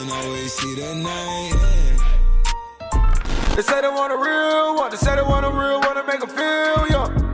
can always see the name. They say they want a real one. They say they want a real one to make them feel young.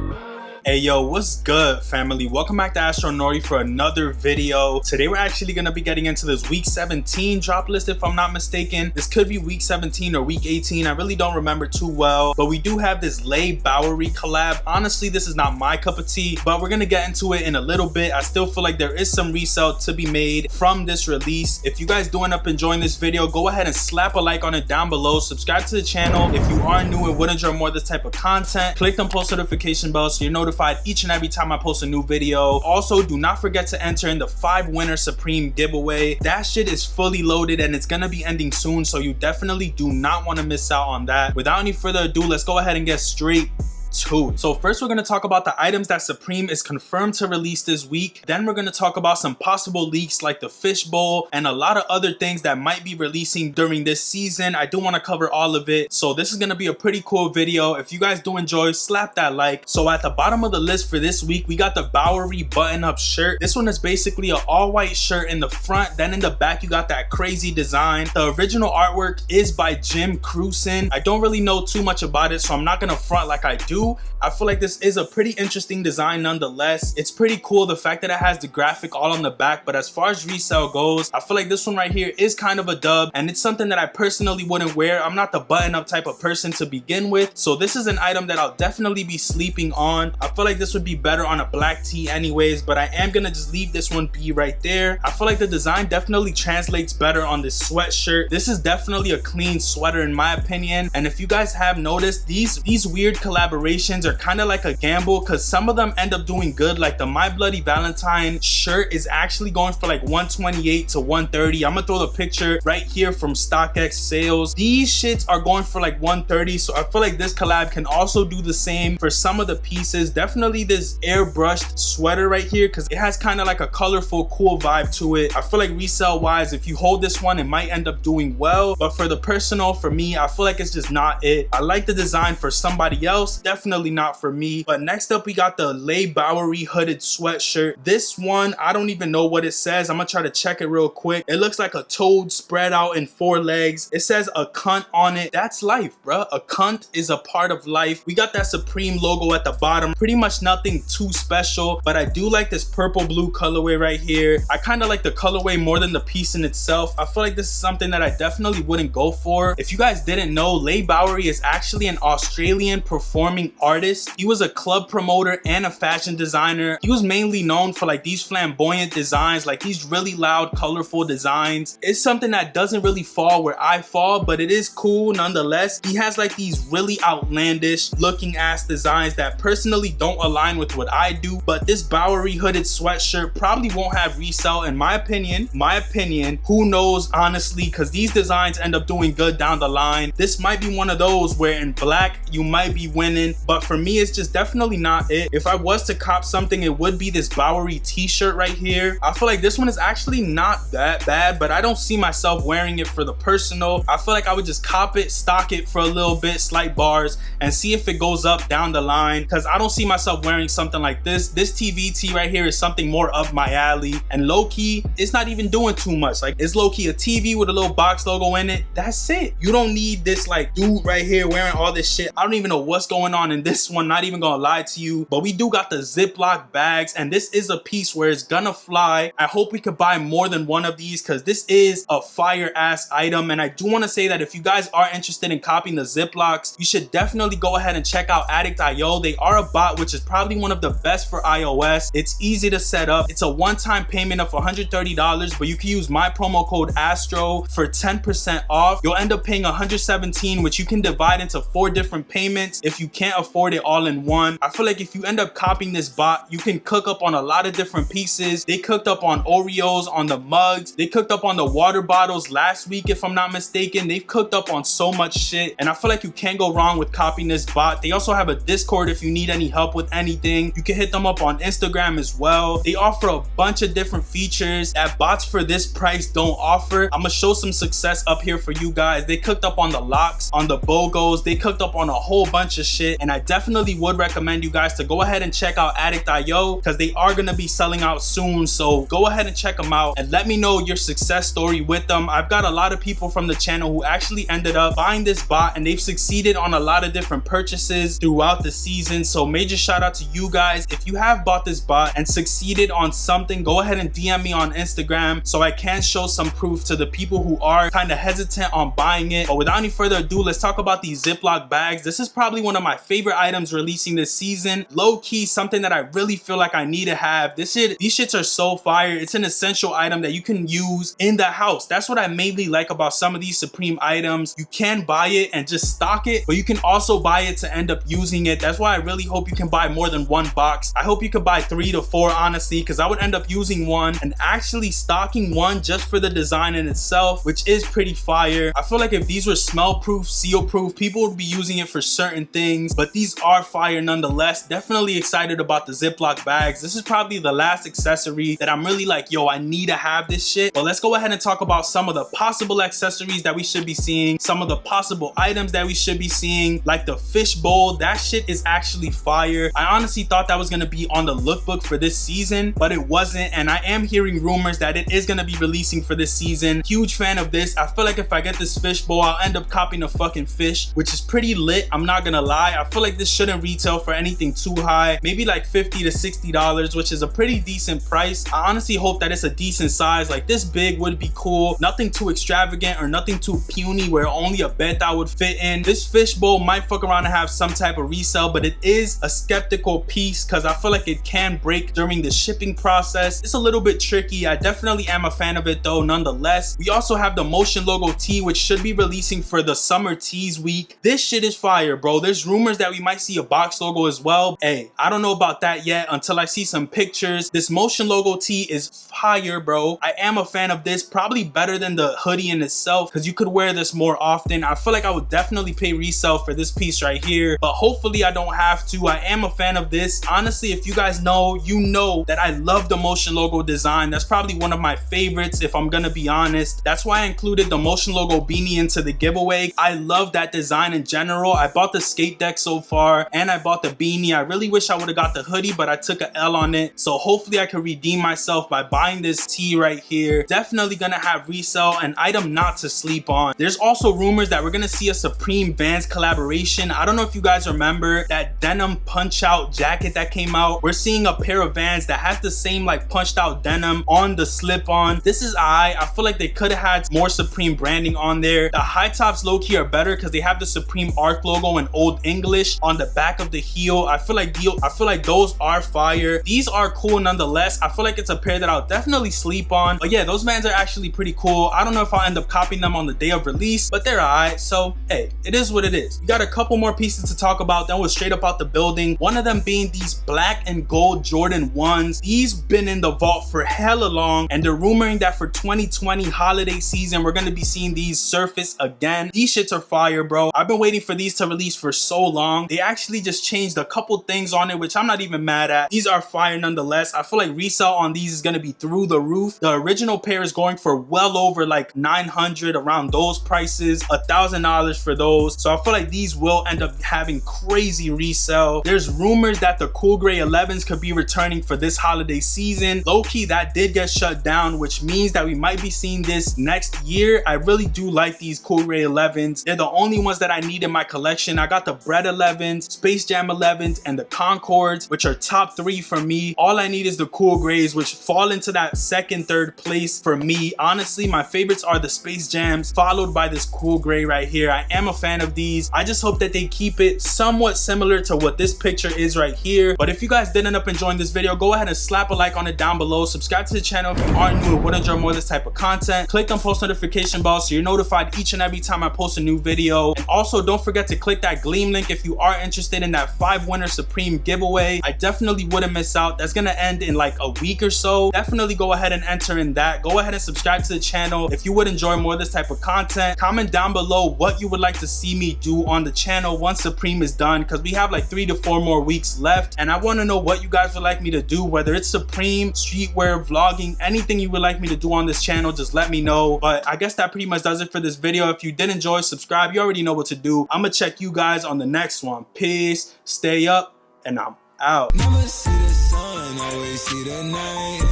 Hey yo, what's good family? Welcome back to Astronauty for another video. Today we're actually going to be getting into this week 17 drop list if I'm not mistaken. This could be week 17 or week 18. I really don't remember too well, but we do have this Leigh Bowery collab. Honestly, this is not my cup of tea, but we're going to get into it in a little bit. I still feel like there is some resale to be made from this release. If you guys do end up enjoying this video, go ahead and slap a like on it down below. Subscribe to the channel if you are new and would enjoy more of this type of content. Click on post notification bell so you're notified each and every time I post a new video. Also, do not forget to enter in the 5 winner Supreme giveaway. That shit is fully loaded and it's gonna be ending soon, so you definitely do not want to miss out on that. Without any further ado, let's go ahead and get straight to it. So first we're going to talk about the items that Supreme is confirmed to release this week. Then we're going to talk about some possible leaks like the fishbowl and a lot of other things that might be releasing during this season. I do want to cover all of it, so this is going to be a pretty cool video. If you guys do enjoy, slap that like. So at the bottom of the list for this week, we got the Bowery button-up shirt. This one is basically an all-white shirt in the front, then in the back you got that crazy design. The original artwork is by Jim Cruson. I don't really know too much about it, so I'm not going to front like I do. I feel like this is a pretty interesting design nonetheless. It's pretty cool, the fact that it has the graphic all on the back, but as far as resale goes, I feel like this one right here is kind of a dub, and it's something that I personally wouldn't wear. I'm not the button-up type of person to begin with, so this is an item that I'll definitely be sleeping on. I feel like this would be better on a black tee anyways, but I am gonna just leave this one be right there. I feel like the design definitely translates better on this sweatshirt. This is definitely a clean sweater in my opinion, and if you guys have noticed, these weird collaborations are kind of like a gamble because some of them end up doing good. Like the My Bloody Valentine shirt is actually going for like 128 to 130. I'm gonna throw the picture right here from StockX sales. These shits are going for like 130, so I feel like this collab can also do the same for some of the pieces. Definitely this airbrushed sweater right here because it has kind of like a colorful cool vibe to it. I feel like resale wise, if you hold this one, it might end up doing well, but for the personal, for me, I feel like it's just not it. I like the design for somebody else, definitely not for me. But next up we got the Leigh Bowery hooded sweatshirt. This one, I don't even know what it says. I'm gonna try to check it real quick. It looks like a toad spread out in 4 legs. It says a cunt on it. That's life, bruh. A cunt is a part of life. We got that Supreme logo at the bottom. Pretty much nothing too special, but I do like this purple blue colorway right here. I kind of like the colorway more than the piece in itself. I feel like this is something that I definitely wouldn't go for. If you guys didn't know, Leigh Bowery is actually an Australian performing artist. He was a club promoter and a fashion designer. He was mainly known for like these flamboyant designs, like these really loud, colorful designs. It's something that doesn't really fall where I fall, but it is cool nonetheless. He has like these really outlandish looking ass designs that personally don't align with what I do, but this Bowery hooded sweatshirt probably won't have resale in my opinion. Who knows honestly, because these designs end up doing good down the line. This might be one of those where in black you might be winning, but for me it's just definitely not it. If I was to cop something, it would be this Bowery t-shirt right here. I feel like this one is actually not that bad, but I don't see myself wearing it for the personal. I feel like I would just cop it, stock it for a little bit, slight bars, and see if it goes up down the line, because I don't see myself wearing something like this. This TV tee right here is something more up my alley, and low-key it's not even doing too much. Like it's low-key a TV with a little box logo in it. That's it. You don't need this like dude right here wearing all this shit. I don't even know what's going on in this one, not even gonna lie to you, but we do got the Ziplock bags, and this is a piece where it's gonna fly. I hope we could buy more than one of these because this is a fire ass item, and I do want to say that if you guys are interested in copying the Ziplocks, you should definitely go ahead and check out AtticToYou. They are a bot which is probably one of the best for iOS. It's easy to set up. It's a one-time payment of $130, but you can use my promo code ASTRO for 10% off. You'll end up paying $117, which you can divide into 4 different payments if you can't afford it all in one. I feel like if you end up copying this bot, you can cook up on a lot of different pieces. They cooked up on Oreos, on the mugs. They cooked up on the water bottles last week, if I'm not mistaken. They've cooked up on so much shit, and I feel like you can't go wrong with copying this bot. They also have a Discord if you need any help with anything. You can hit them up on Instagram as well. They offer a bunch of different features that bots for this price don't offer. I'm gonna show some success up here for you guys. They cooked up on the locks, on the BOGOs. They cooked up on a whole bunch of shit, and I definitely would recommend you guys to go ahead and check out AtticToYou because they are going to be selling out soon. So go ahead and check them out and let me know your success story with them. I've got a lot of people from the channel who actually ended up buying this bot and they've succeeded on a lot of different purchases throughout the season. So major shout out to you guys. If you have bought this bot and succeeded on something, go ahead and DM me on Instagram so I can show some proof to the people who are kind of hesitant on buying it. But without any further ado, let's talk about these Ziplock bags. This is probably one of my favorite items releasing this season. Low key, something that I really feel like I need to have. These shits are so fire. It's an essential item that you can use in the house. That's what I mainly like about some of these Supreme items. You can buy it and just stock it, but you can also buy it to end up using it. That's why I really hope you can buy more than one box. I hope you can buy 3 to 4 honestly, because I would end up using one and actually stocking one just for the design in itself, which is pretty fire. I feel like if these were smell proof, seal proof, people would be using it for certain things, but these are fire nonetheless. Definitely excited about the Ziplock bags. This is probably the last accessory that I'm really like, yo, I need to have this shit. But let's go ahead and talk about some of the possible accessories that we should be seeing, some of the possible items that we should be seeing, like the fish bowl. That shit is actually fire. I honestly thought that was gonna be on the lookbook for this season, but it wasn't, and I am hearing rumors that it is gonna be releasing for this season. Huge fan of this. I feel like if I get this fish bowl, I'll end up copying a fucking fish, which is pretty lit. I'm not gonna lie. I feel like this shouldn't retail for anything too high, maybe like $50 to $60, which is a pretty decent price. I honestly hope that it's a decent size. Like this big would be cool. Nothing too extravagant or nothing too puny where only a bed that would fit in. This fish bowl might fuck around and have some type of resale, but it is a skeptical piece because I feel like it can break during the shipping process. It's a little bit tricky. I definitely am a fan of it though nonetheless. We also have the Motion logo tee, which should be releasing for the summer tees week. This shit is fire, bro. There's rumors that we might see a Box logo as well. Hey, I don't know about that yet until I see some pictures. This Motion logo tee is fire, bro. I am a fan of this, probably better than the hoodie in itself because you could wear this more often. I feel like I would definitely pay resale for this piece right here, but hopefully I don't have to. I am a fan of this. Honestly, if you guys know, you know that I love the Motion logo design. That's probably one of my favorites if I'm gonna be honest. That's why I included the Motion logo beanie into the giveaway. I love that design in general. I bought the skate deck so far and I bought the beanie. I really wish I would have got the hoodie, but I took a L on it. So hopefully I can redeem myself by buying this tee right here. Definitely gonna have resale, an item not to sleep on. There's also rumors that we're gonna see a Supreme Vance collaboration. I don't know if you guys remember that denim punch out jacket that came out. We're seeing a pair of Vans that has the same like punched out denim on the slip on. This is I feel like they could have had more Supreme branding on there. The high tops low key are better because they have the Supreme Arc logo in Old English on the back of the heel. I feel like those are fire. These are cool nonetheless. I feel like it's a pair that I'll definitely sleep on. But yeah, those Vans are actually pretty cool. I don't know if I'll end up copying them on the day of release, but they're alright. So hey, it is what it is. We got a couple more pieces to talk about, then we're straight up out the building. One of them being these black and gold Jordan 1s. These been in the vault for hella long, and they're rumoring that for 2020 holiday season we're gonna be seeing these surface again. These shits are fire, bro. I've been waiting for these to release for so long. They actually just changed a couple things on it, which I'm not even mad at. These are fire nonetheless. I feel like resale on these is gonna be through the roof. The original pair is going for well over like $900, around those prices, $1,000 for those. So I feel like these will end up having crazy resale. There's rumors that the cool gray 11s could be returning for this holiday season. Low-key, that did get shut down, which means that we might be seeing this next year. I really do like these cool gray 11s. They're the only ones that I need in my collection. I got the Bread 11s, Space Jam 11s, and the Concords, which are top 3 for me. All I need is the cool grays, which fall into that second, third place for me. Honestly, my favorites are the Space Jams, followed by this cool gray right here. I am a fan of these. I just hope that they keep it somewhat similar to what this picture is right here. But if you guys did end up enjoying this video, go ahead and slap a like on it down below. Subscribe to the channel if you aren't new and would enjoy more of this type of content. Click on post notification bell so you're notified each and every time I post a new video. And also don't forget to click that Gleam link if you are interested in that 5 winner Supreme giveaway. I definitely wouldn't miss out. That's gonna end in like a week or so. Definitely go ahead and enter in that. Go ahead and subscribe to the channel if you would enjoy more of this type of content. Comment down below what you would like to see me do on the channel once Supreme is done, because we have like 3 to 4 more weeks left, and I want to know what you guys would like me to do, whether it's Supreme, streetwear, vlogging, anything you would like me to do on this channel. Just let me know. But I guess that pretty much does it for this video. If you did enjoy, subscribe. You already know what to do. I'm gonna check you guys on the next next one. Peace, stay up, and I'm out. Never see the sun, always see the night.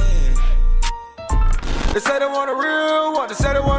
They say they want a real one, they say they want